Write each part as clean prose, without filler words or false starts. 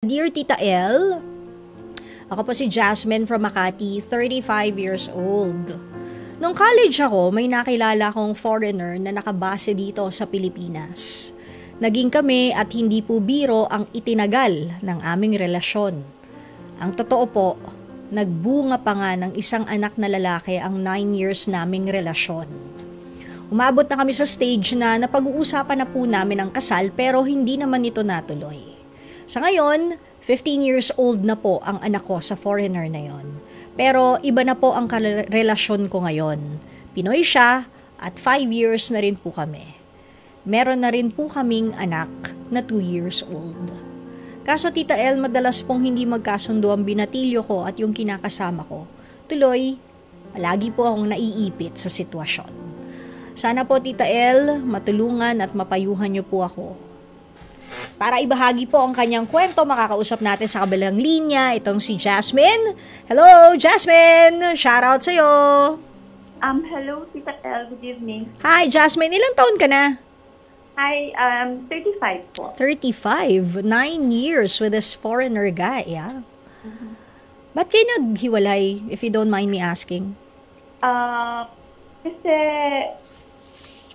Dear Tita L, ako po si Jasmine from Makati, 35 years old. Nung college ako, may nakilala akong foreigner na nakabase dito sa Pilipinas. Naging kami at hindi po biro ang itinagal ng aming relasyon. Ang totoo po, nagbunga pa nga ng isang anak na lalaki ang 9 years naming relasyon. Umabot na kami sa stage na napag-uusapan na po namin ang kasal pero hindi naman ito natuloy. Sa ngayon, 15 years old na po ang anak ko sa foreigner na yon. Pero iba na po ang relasyon ko ngayon. Pinoy siya at 5 years na rin po kami. Meron na rin po kaming anak na 2 years old. Kaso Tita El, madalas pong hindi magkasundo ang binatilyo ko at yung kinakasama ko. Tuloy, palagi po akong naiipit sa sitwasyon. Sana po Tita El, matulungan at mapayuhan niyo po ako. Para ibahagi po ang kanyang kwento, makakausap natin sa kabilang linya itong si Jasmine. Hello, Jasmine! Shoutout sa'yo! Hello, Tita El. Good evening. Hi, Jasmine. Ilang taon ka na? Hi, 35 po. 35. 9 years with this foreigner guy, yeah? Mm-hmm. Ba't kayo naghiwalay, if you don't mind me asking? Kasi,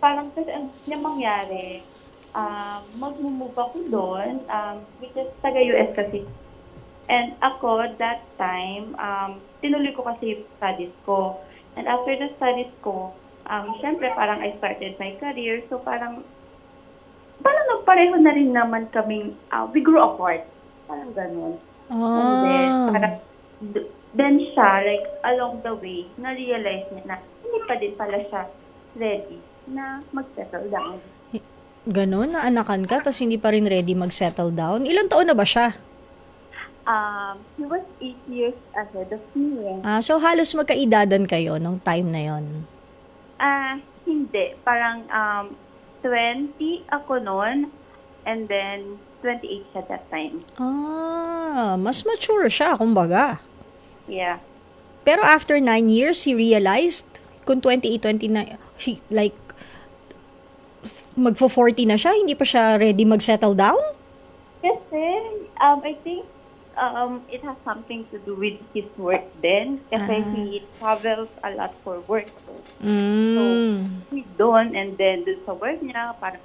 parang kasi ang mangyari, mag-move ako doon, which is taga-US kasi. And ako, that time, tinuloy ko kasi yung studies ko. And after the studies ko, syempre parang I started my career. So parang nagpareho na rin naman kaming, we grew apart. Parang ganun. And then siya, like, along the way, na-realize niya na hindi pa din pala siya ready na mag-settle down. Ganon, naanakan ka, tapos hindi pa rin ready mag-settle down. Ilang taon na ba siya? He was 8 years ahead of me. So halos magkaidadan kayo nung time na yon? Hindi. Parang 20 ako noon, and then 28 siya that time. Mas mature siya, kumbaga. Yeah. Pero after 9 years, he realized, kung 28, 29, like, magfo-40 na siya, hindi pa siya ready mag-settle down? Kasi, I think it has something to do with his work then. Kasi he travels a lot for work. So, he's doon, and then dun sa work niya, parang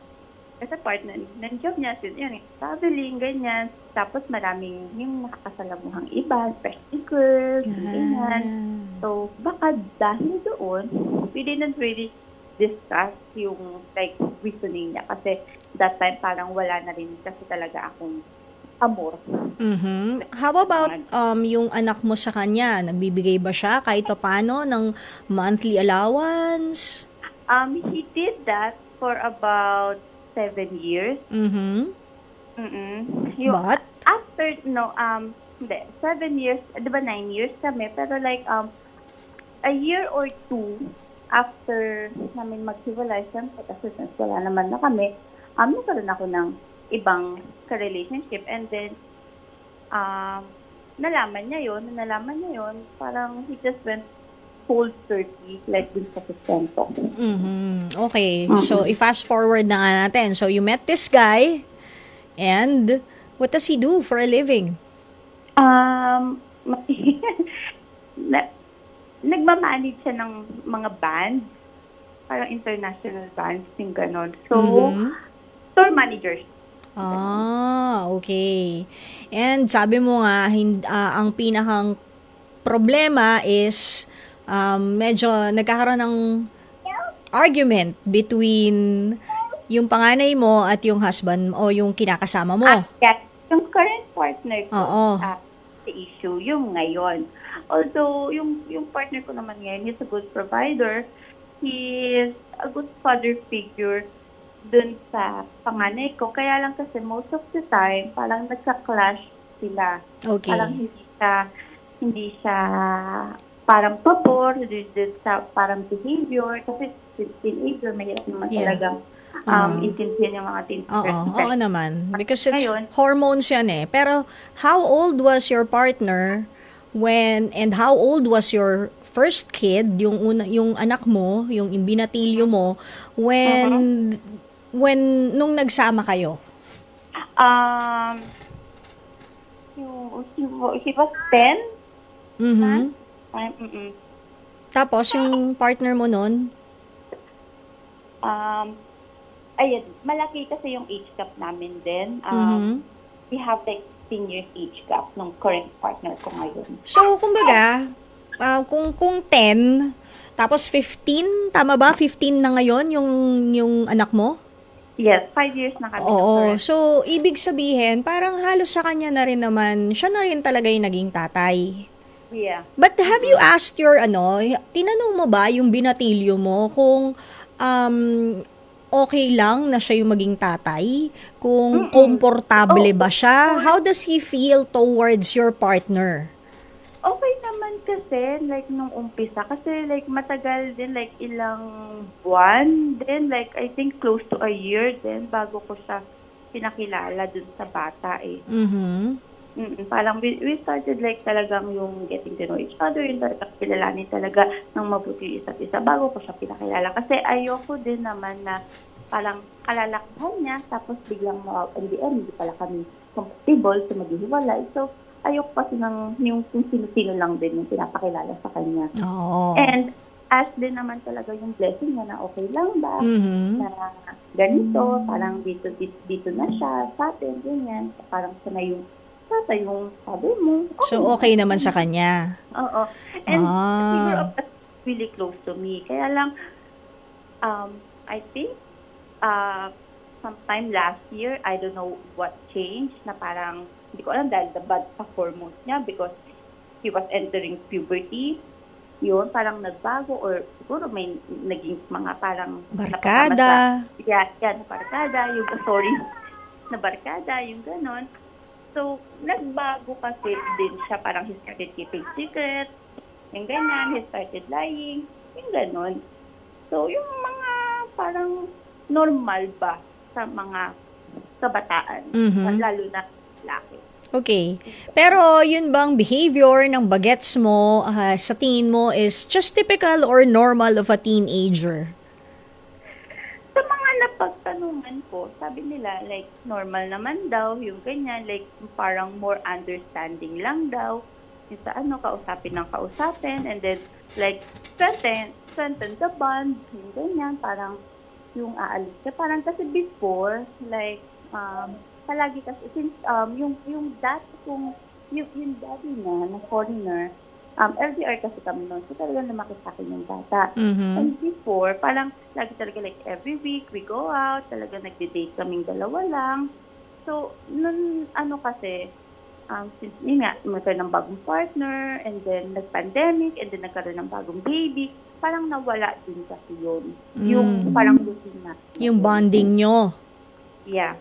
as a partner ng job niya, yun, traveling, ganyan. Tapos maraming yung nakakasalamuhang iba, especially girls, ganyan. So, baka dahil doon, we didn't really discuss yung like reasoning niya kasi that time parang wala na rin kasi talaga akong amor. How about yung anak mo sa kanya? Nagbibigay ba siya kahit paano ng monthly allowance? He did that for about 7 years. But? After, hindi, 7 years, di ba 9 years kami, pero like a year or two after namin maghiwalay, siyempre kasi since wala naman na kami, nagkaroon ako ng ibang ka-relationship, and then nalaman niya yun, parang he just went cold turkey, like dun sa sustento. Okay, so i-fast forward na nga natin. So you met this guy, and what does he do for a living? Nagmamanage siya ng mga bands, parang international bands, yung gano'n. So, tour manager. Okay. And sabi mo nga, ang pinakang problema is medyo nagkakaroon ng argument between yung panganay mo at yung husband o yung kinakasama mo. Yes, yung current partner ko, the issue, yung ngayon. Although, yung partner ko naman ngayon, he's a good provider. He is a good father figure dun sa panganay ko. Kaya lang kasi most of the time, parang nagka-clash sila. Okay. Parang hindi siya parang pabor, sa parang behavior. Kasi teenager, mahirap naman talagang intindihan yung mga teenager. Oo naman. Because it's hormones yan eh. Pero, how old was your partner and how old was your first kid, yung anak mo, yung binatilyo mo, nung nagsama kayo? he was 10. Mhm. Mm-mm. Tapos, yung partner mo nun? Ayun, malaki kasi yung age gap namin din. Mhm. We have like 10 years age gap ng current partner ko ngayon. So, kumbaga, kung 10, tapos 15, tama ba? 15 na ngayon yung anak mo? Yes, 5 years na kami ng Oo. current. So, ibig sabihin, parang halos sa kanya na rin naman, siya na rin talaga yung naging tatay. Yeah. But have you asked your, tinanong mo ba yung binatilyo mo kung okay lang na siya yung maging tatay? Kung komportable ba siya? How does he feel towards your partner? Okay naman kasi, like, nung umpisa. Kasi, like, matagal din, like, ilang buwan. Then, like, I think close to a year din bago ko siya pinakilala dun sa bata eh. Mhm. Parang we started, like, talagang yung getting to know each other, yung talagang kilalanin talaga ng mabuti yung isa't isa bago ko siya pinakilala. Kasi ayoko din naman na parang kalalakhan niya, tapos biglang in the end, hindi pala kami compatible, so maghihiwalay. So, ayoko kasi ng yung sino-sino lang din yung pinapakilala sa kanya. Oo. And as din naman talaga yung blessing niya na okay lang ba, Mhm. na ganito, parang dito na siya, sa atin, ganyan. Parang sana yung tatay yung sabi mo. So, okay naman sa kanya. Oo. And siguro really close to me. Kaya lang, I think, sometime last year, I don't know what changed, na parang, hindi ko alam dahil the bad sa hormones niya because he was entering puberty. Yun, parang nagbago or siguro may naging mga parang Barkada. Barkada, yung na barkada, yung ganon. So, nagbago kasi din siya, parang he started keeping secret, yung ganyan, he started lying, yung ganon. So, yung mga parang normal ba sa mga kabataan, lalo na lalaki. Okay. Pero yun bang behavior ng bagets mo sa tingin mo is just typical or normal of a teenager? Sa mga napagtanungan ko, sabi nila, like, normal naman daw, yung ganyan, like, parang more understanding lang daw, yung sa kausapin, and then, like, strengthen the bond, yung ganyan, parang, yung aalis ka. Parang kasi before, like, palagi kasi, since, yung dati kong, yung daddy niya, na foreigner, LDR kasi kami noon, so talagang lumaki sa akin yung bata. And before, parang lagi talaga like every week, we go out, talaga nagde-date kaming dalawa lang. So, nun kasi, since yun nga, magkaroon ng bagong partner, and then nag-pandemic, and then nagkaroon ng bagong baby, parang nawala din kasi yun. Yung parang routine na. Yung bonding nyo? Yeah.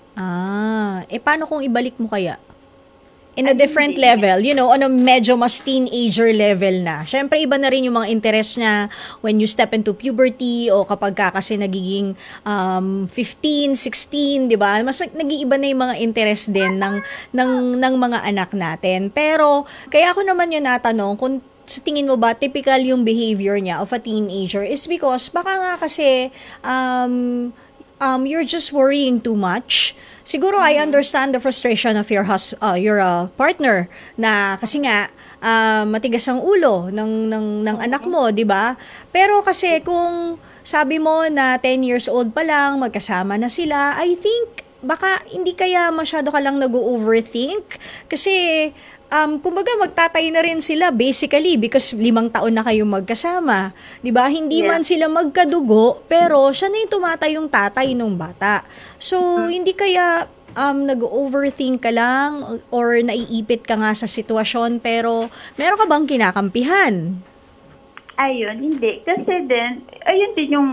Paano kung ibalik mo kaya? In a different level, on a medyo mas teenager level na. Siyempre, iba na rin yung mga interest niya when you step into puberty o kapag ka kasi nagiging 15, 16, di ba? Mas nag-iiba na yung mga interest din ng mga anak natin. Pero, kaya ako naman yung natanong kung sa tingin mo ba, typical yung behavior niya of a teenager is because baka nga kasi you're just worrying too much. Siguro I understand the frustration of your partner na kasi nga matigas ang ulo ng anak mo, 'di ba? Pero kasi kung sabi mo na 10 years old pa lang, magkasama na sila, I think baka hindi kaya masyado ka lang nag-overthink kasi kumbaga magtatay na rin sila basically because 5 taon na kayong magkasama. 'Di ba? Hindi man sila magkadugo, pero siya na yung tumatay yung tatay ng bata. So, hindi kaya nag-overthink ka lang or naiipit ka nga sa sitwasyon pero meron ka bang kinakampihan? Ayun, hindi. Kasi din, ayun din yung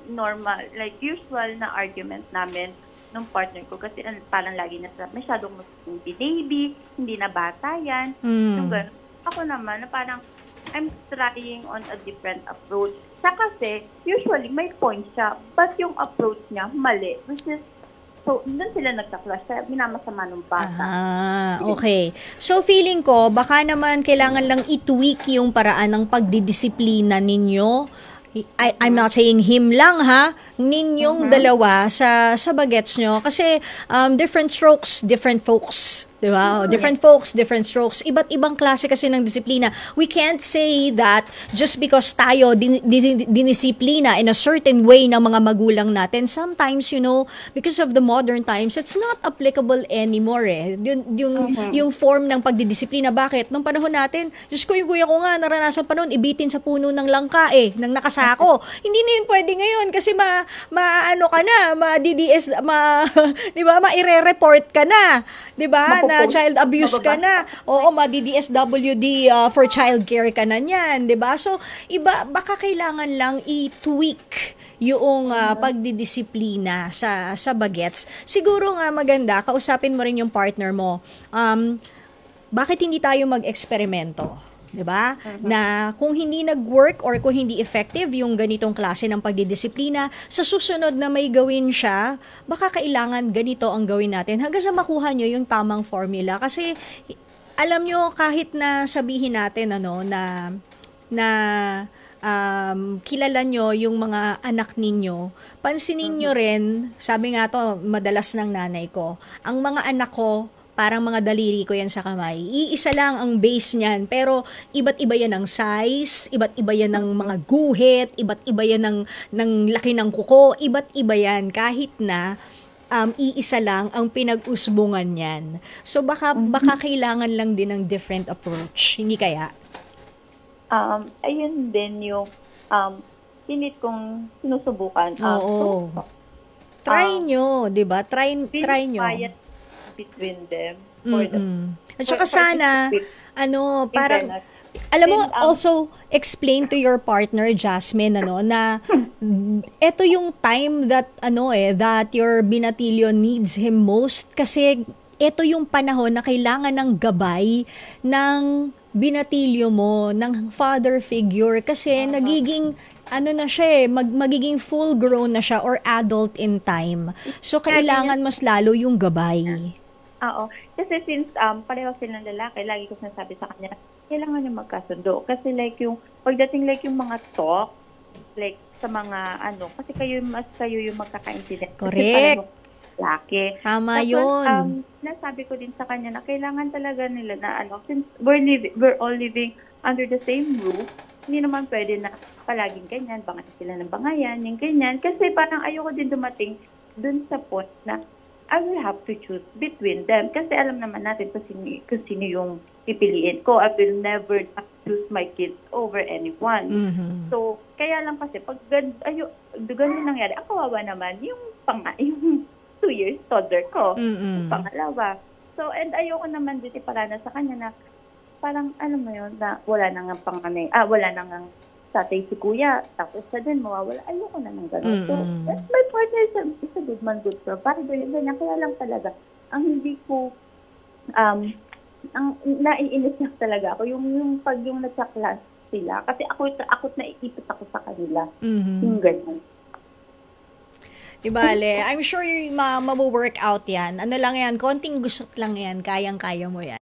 normal, like usual na argument namin ng partner ko kasi parang lagi na masyadong baby, hindi na bata yan. Yung ganun. Ako naman, na parang I'm trying on a different approach. Kasi usually may point siya, but yung approach niya mali, which is so, doon sila nagka-clash. Kaya minamasama ng bata. Okay. So, feeling ko, baka naman kailangan lang i-tweak yung paraan ng pagdidisiplina ninyo. I'm not saying him lang ha, ninyong dalawa sa bagets nyo kasi different strokes, different folks, 'Di ba? Different folks, different strokes. Iba't ibang klase kasi ng disiplina. We can't say that just because tayo dinisiplina in a certain way ng mga magulang natin. Sometimes, because of the modern times, it's not applicable anymore eh. Yung form ng pagdidisiplina. Bakit? Nung panahon natin, Diyos ko, yung kuya ko nga, naranasan pa noon, ibitin sa puno ng langka ng nakasako. Hindi na yun pwede ngayon kasi ano ka na, DDS, di ba, maire-report ka na, di ba, na child abuse ka na. Oo, DDSWD for child care ka na niyan, di ba? So, baka kailangan lang i-tweak yung pagdidisiplina sa bagets. Siguro nga maganda, kausapin mo rin yung partner mo. Bakit hindi tayo mag-eksperimento? 'Di ba? Na kung hindi nag-work or kung hindi effective yung ganitong klase ng pagdidisiplina, sa susunod na may gawin siya, baka kailangan ganito ang gawin natin hanggang sa makuha nyo yung tamang formula. Kasi alam nyo, kahit na sabihin natin na kilala nyo yung mga anak ninyo, pansinin nyo rin, sabi nga to madalas ng nanay ko, ang mga anak ko parang mga daliri ko yan sa kamay. Iisa lang ang base niyan, pero iba't iba yan ng size, iba't iba yan ng mga guhit, iba't iba yan ng laki ng kuko, iba't iba yan kahit na iisa lang ang pinag-usbungan niyan. So baka kailangan lang din ng different approach, hindi kaya? Ayun din yung pinit kong sinusubukan. Oo. Try nyo, 'di ba? Try nyo between them for at saka sana parang alam mo, also explain to your partner, Jasmine, na eto yung time that that your binatilyo needs him most, kasi eto yung panahon na kailangan ng gabay ng binatilyo mo, ng father figure, kasi nagiging na siya magiging full grown na siya or adult in time. So kailangan mas lalo yung gabay. Oo. Kasi since pareho silang lalaki, lagi ko sinasabi sa kanya, kailangan niya magkasundo. Kasi yung pagdating yung mga talk, sa mga kasi kayo yung magkakaintindihan. Correct. Kasi lalaki. Tama tapos, yun. nasabi ko din sa kanya na kailangan talaga nila na since we're all living under the same roof, hindi naman pwede na palaging ganyan, bangayan sila ng bangayan, yung ganyan. Kasi parang ayoko din dumating dun sa point na I will have to choose between them. Kasi alam naman natin kung sino yung pipiliin ko. I will never choose my kids over anyone. So, kaya lang kasi, pag ganun nangyari, ang kawawa naman, yung 2 years toddler ko, yung pangalawa. So, and ayoko naman din iparana sa kanya na parang, alam mo yun, na wala nang wala nang tatay si kuya, tapos sa din mawawala. Ayoko na ng gano'n. So, my partner is a good man, good provider. Ganyan. Kaya lang talaga, ang hindi ko, ang naiinis na talaga ako, yung pag yung nagsa-class sila. Kasi ako naiipit ako sa kanila. Yung ganyan. Dibale, I'm sure mawo-work out yan. Ano lang yan, konting gusot lang yan, kayang-kaya mo yan.